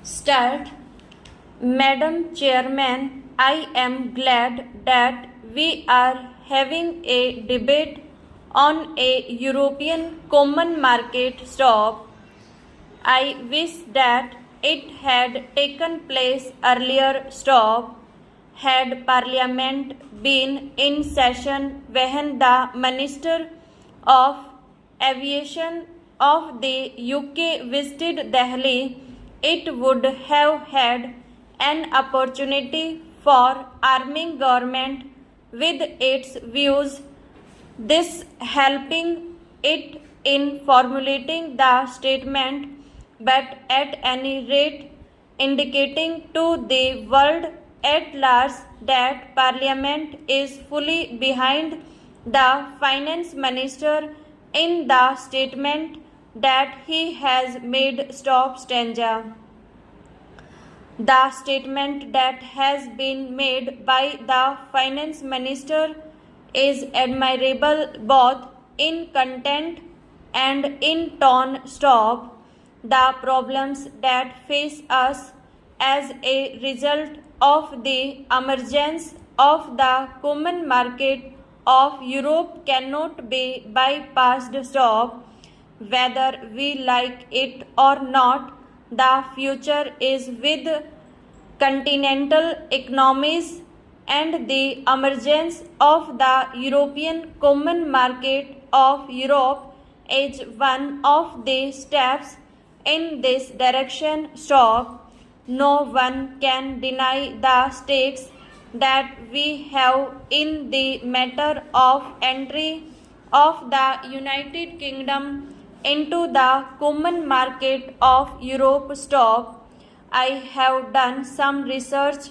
Start. Madam Chairman, I am glad that we are having a debate on a European common market stock. I wish that it had taken place earlier. Stop. Had Parliament been in session when the Minister of Aviation of the UK visited Delhi, it would have had an opportunity for arming government with its views, this helping it in formulating the statement, but at any rate indicating to the world at large that Parliament is fully behind the Finance Minister in the statement that he has made. Stop stanza. The statement that has been made by the Finance Minister is admirable both in content and in tone. Stop. The problems that face us as a result of the emergence of the common market of Europe cannot be bypassed. Stop. Whether we like it or not, the future is with continental economies, and the emergence of the European Common Market of Europe is one of the steps in this direction. Stop. No one can deny the stakes that we have in the matter of entry of the United Kingdom into the common market of Europe. Stop. I have done some research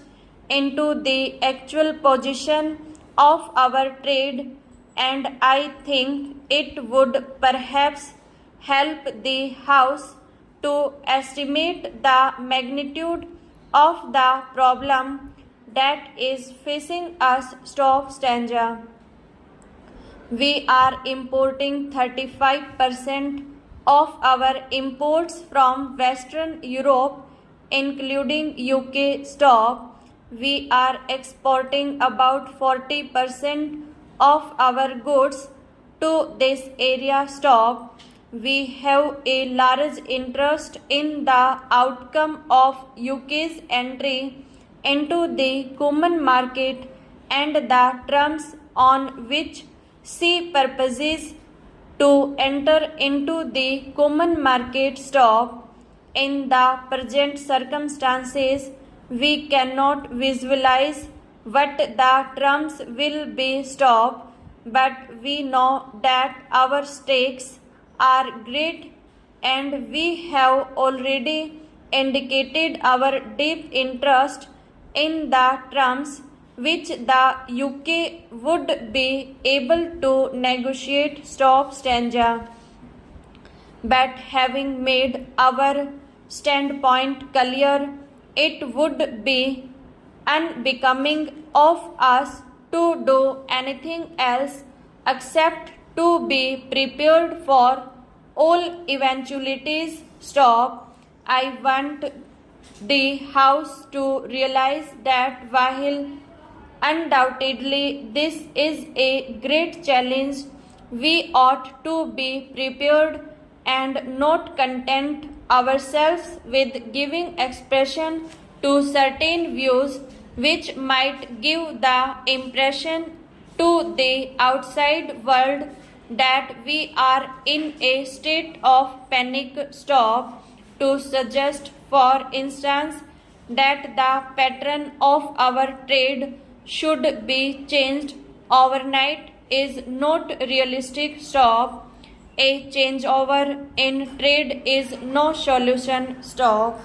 into the actual position of our trade, and I think it would perhaps help the House to estimate the magnitude of the problem that is facing us. Stop stanza. We are importing 35% of our imports from Western Europe, including UK. Stop. We are exporting about 40% of our goods to this area. Stop. We have a large interest in the outcome of UK's entry into the common market and the terms on which she purposes to enter into the common market. Stop. In the present circumstances, we cannot visualize what the terms will be. Stop. But we know that our stakes are great, and we have already indicated our deep interest in the terms which the UK would be able to negotiate. Stop stanza. But having made our standpoint clear, it would be unbecoming of us to do anything else except to be prepared for all eventualities. Stop. I want the House to realize that while undoubtedly this is a great challenge, we ought to be prepared and not content ourselves with giving expression to certain views which might give the impression to the outside world that we are in a state of panic. Stop. To suggest, for instance, that the pattern of our trade should be changed overnight is not realistic. Stop. A changeover in trade is no solution. Stop.